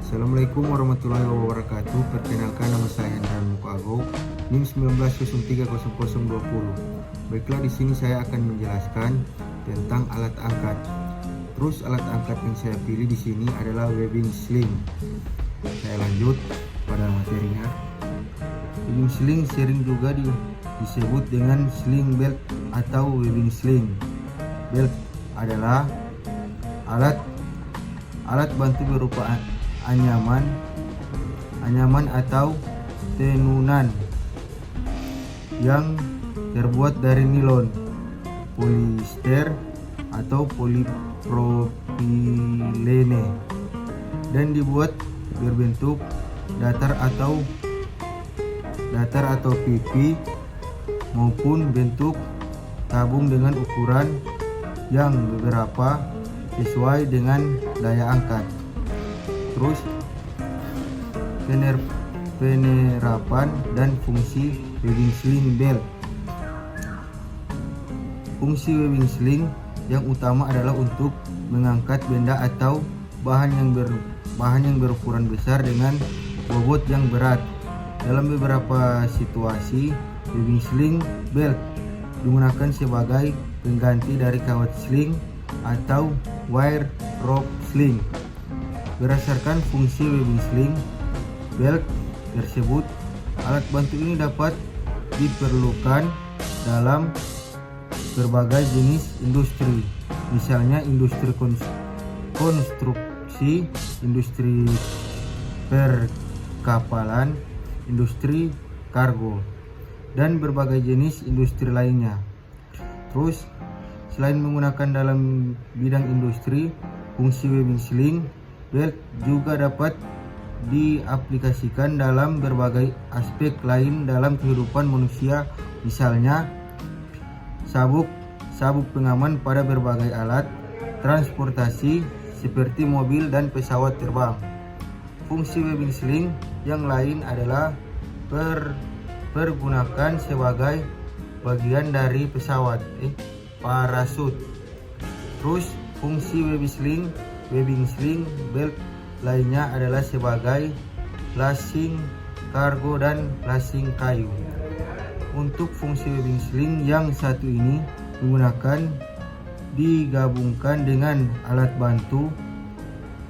Assalamualaikum warahmatullahi wabarakatuh. Perkenalkan, nama saya Hendra Mukago, NIM 19030020. Baiklah, di sini saya akan menjelaskan tentang alat angkat. Terus alat angkat yang saya pilih di sini adalah webbing sling. Saya lanjut pada materinya. Webbing sling sering juga disebut dengan sling belt atau webbing sling. Belt adalah alat bantu berupa anyaman atau tenunan yang terbuat dari nilon, polister atau polipropilene dan dibuat berbentuk datar atau pipi maupun bentuk tabung dengan ukuran yang beberapa sesuai dengan daya angkat. Terus penerapan dan fungsi webbing sling belt. Fungsi webbing sling yang utama adalah untuk mengangkat benda atau bahan yang berukuran besar dengan bobot yang berat. Dalam beberapa situasi, webbing sling belt digunakan sebagai pengganti dari kawat sling atau wire rope sling. Berdasarkan fungsi webbing sling belt tersebut, alat bantu ini dapat diperlukan dalam berbagai jenis industri, misalnya industri konstruksi, industri perkapalan, industri kargo, dan berbagai jenis industri lainnya. Terus, selain menggunakan dalam bidang industri, fungsi webbing sling belt juga dapat diaplikasikan dalam berbagai aspek lain dalam kehidupan manusia, misalnya sabuk pengaman pada berbagai alat transportasi seperti mobil dan pesawat terbang. Fungsi webbing sling yang lain adalah pergunakan sebagai bagian dari pesawat, parasut. Terus fungsi webbing sling belt lainnya adalah sebagai lasing kargo dan lasing kayu. Untuk fungsi webbing sling yang satu ini digabungkan dengan alat bantu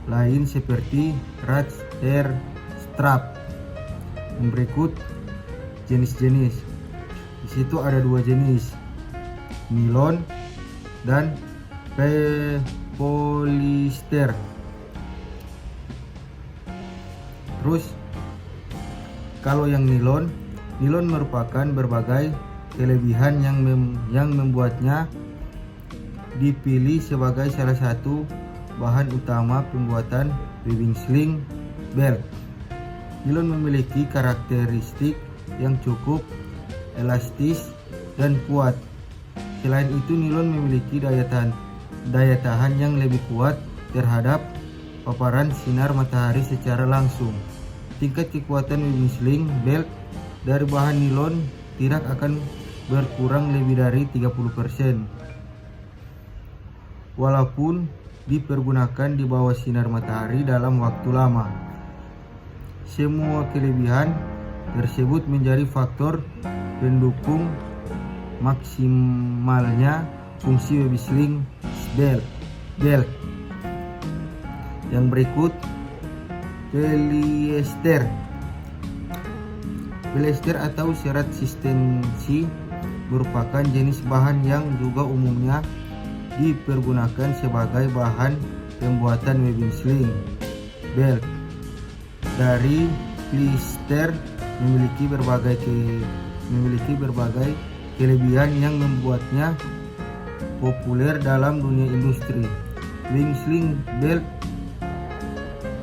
lain seperti rudder strap. Berikut jenis-jenis. Di situ ada dua jenis, nilon dan polister. Terus kalau yang nilon merupakan berbagai kelebihan yang membuatnya dipilih sebagai salah satu bahan utama pembuatan webbing sling belt. Nilon memiliki karakteristik yang cukup elastis dan kuat. Selain itu, nilon memiliki daya tahan yang lebih kuat terhadap paparan sinar matahari secara langsung. Tingkat kekuatan webbing sling belt dari bahan nilon tidak akan berkurang lebih dari 30%, walaupun dipergunakan di bawah sinar matahari dalam waktu lama. Semua kelebihan tersebut menjadi faktor pendukung maksimalnya fungsi webbing sling belt. Yang berikut, polyester atau serat sistensi merupakan jenis bahan yang juga umumnya dipergunakan sebagai bahan pembuatan webbing sling belt. Dari polyester memiliki berbagai kelebihan yang membuatnya populer dalam dunia industri. Webbing sling belt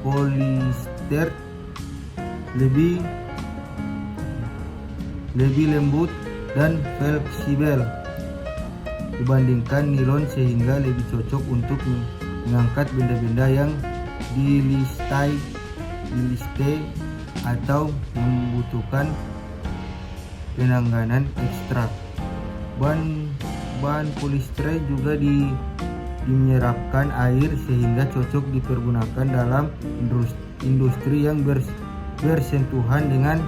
polyester lebih lembut dan fleksibel dibandingkan nilon, sehingga lebih cocok untuk mengangkat benda-benda yang dilistai atau membutuhkan penanganan ekstra. Bahan polister juga menyerapkan air sehingga cocok dipergunakan dalam industri yang bersentuhan dengan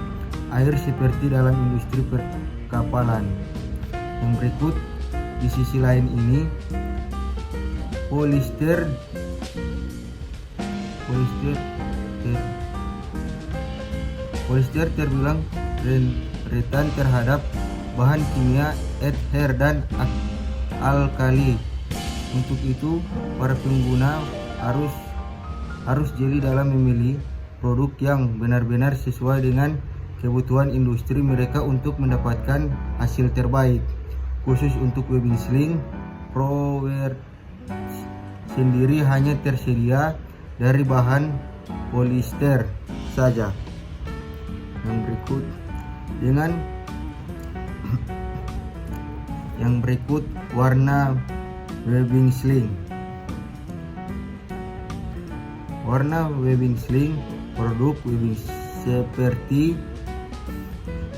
air seperti dalam industri perkapalan. Yang berikut, di sisi lain ini, Polyester terbilang rentan terhadap bahan kimia ether dan alkali. Untuk itu, para pengguna harus jeli dalam memilih produk yang benar-benar sesuai dengan kebutuhan industri mereka untuk mendapatkan hasil terbaik. Khusus untuk webbing sling, ProWear sendiri hanya tersedia dari bahan polyester saja. Yang berikut warna webbing sling. Warna webbing sling, produk webbing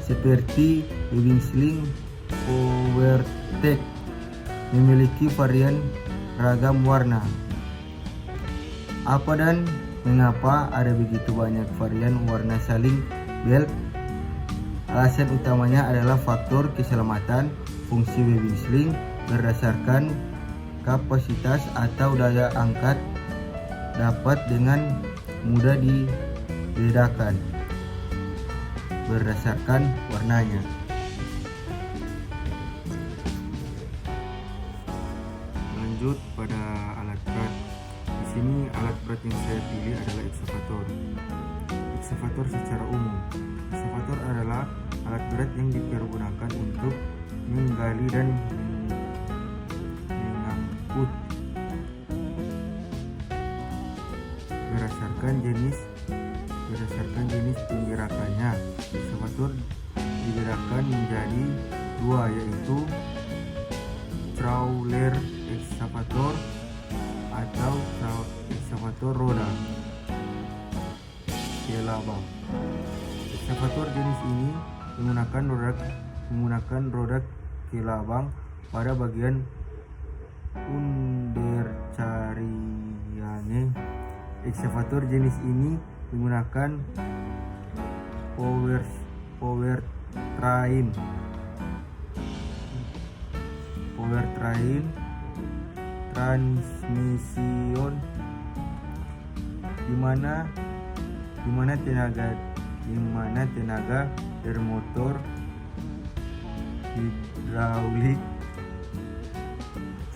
seperti webbing sling PowerTech memiliki varian ragam warna. Apa dan mengapa ada begitu banyak varian warna sling belt? Alasan utamanya adalah faktor keselamatan. Fungsi webbing sling berdasarkan kapasitas atau daya angkat dapat dengan mudah dibedakan berdasarkan warnanya. Lanjut pada alat berat. Di sini alat berat yang saya pilih adalah ekskavator. Ekskavator secara umum. Ekskavator adalah alat berat yang dipergunakan untuk menggali dan mengangkut. Berdasarkan jenis penggerakannya, ekskavator dibedakan menjadi dua, yaitu crawler ekskavator atau ekskavator roda kelabang. Ekskavator jenis ini menggunakan roda kelabang pada bagian undercarriage. Ekskavator jenis ini menggunakan powertrain transmission di mana tenaga dari motor hidraulik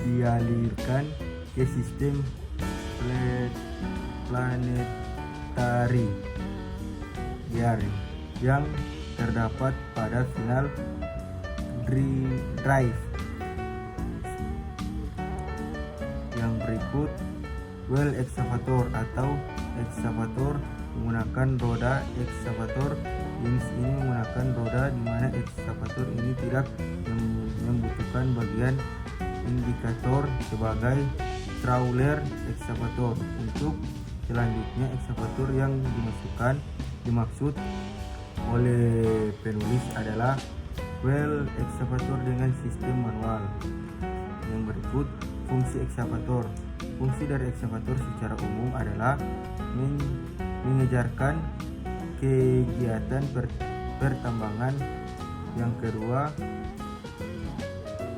dialirkan ke sistem planetary gearing yang terdapat pada final drive. Yang berikut, well excavator atau ekskavator menggunakan roda. Ekskavator jenis ini menggunakan roda di mana ekskavator ini tidak membutuhkan bagian indikator sebagai crawler ekskavator. Untuk selanjutnya, ekskavator yang dimaksud oleh penulis adalah well excavator dengan sistem manual. Yang berikut, fungsi ekskavator. Fungsi dari ekskavator secara umum adalah mengejarkan kegiatan pertambangan. Yang kedua,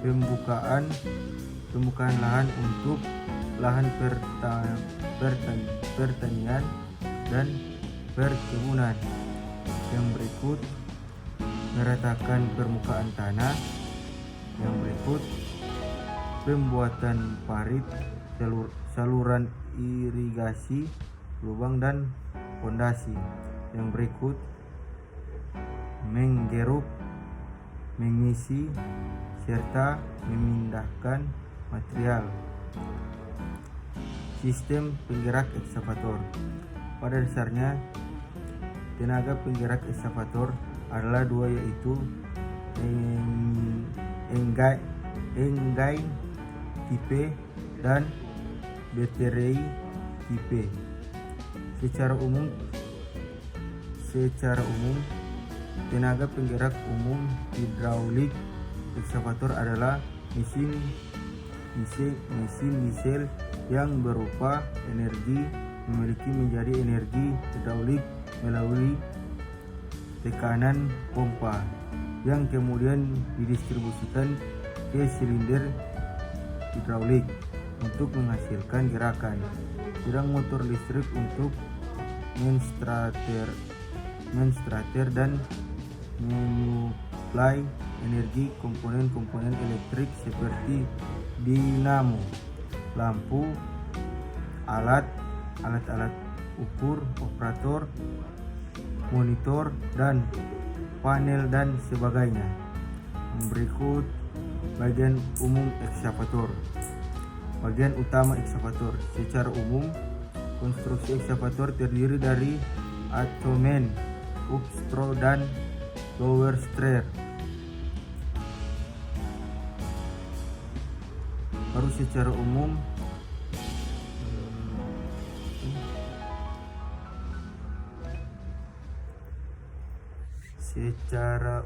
pembukaan lahan untuk lahan pertanian dan perkebunan. Yang berikut, meratakan permukaan tanah. Yang berikut, pembuatan parit, saluran irigasi, lubang dan fondasi. Yang berikut, menggeruk, mengisi, serta memindahkan material. Sistem penggerak ekskavator. Pada dasarnya, tenaga penggerak ekskavator adalah dua, yaitu engine tipe dan baterai tipe. Secara umum, tenaga penggerak umum hidraulik ekskavator adalah mesin mesin diesel yang berupa energi memiliki menjadi energi hidrolik melalui tekanan pompa yang kemudian didistribusikan ke silinder hidrolik untuk menghasilkan gerakan. Sedang motor listrik untuk menstrater dan menyuplai energi komponen-komponen elektrik seperti dinamo, lampu, alat-alat ukur, operator, monitor, dan panel dan sebagainya. Berikut bagian umum ekskavator. Bagian utama ekskavator. Secara umum, konstruksi ekskavator terdiri dari abdomen, upstrow, dan lower stair. Baru secara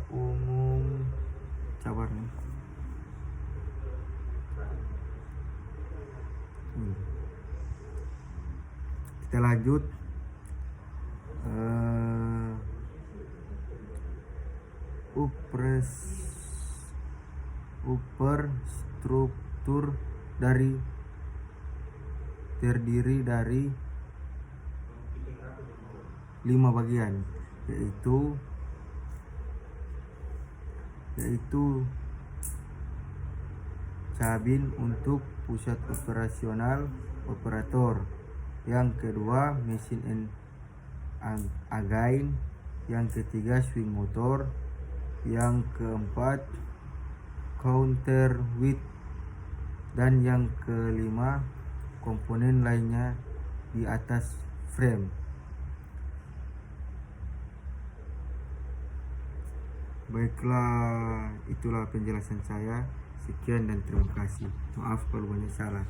umum sabar nih. Kita lanjut. Struktur terdiri dari 5 bagian, yaitu kabin untuk pusat operasional operator, yang kedua mesin again, yang ketiga swing motor, yang keempat counterweight, dan yang kelima komponen lainnya di atas frame. Baiklah, itulah penjelasan saya. Sekian dan terima kasih. Maaf kalau banyak salah.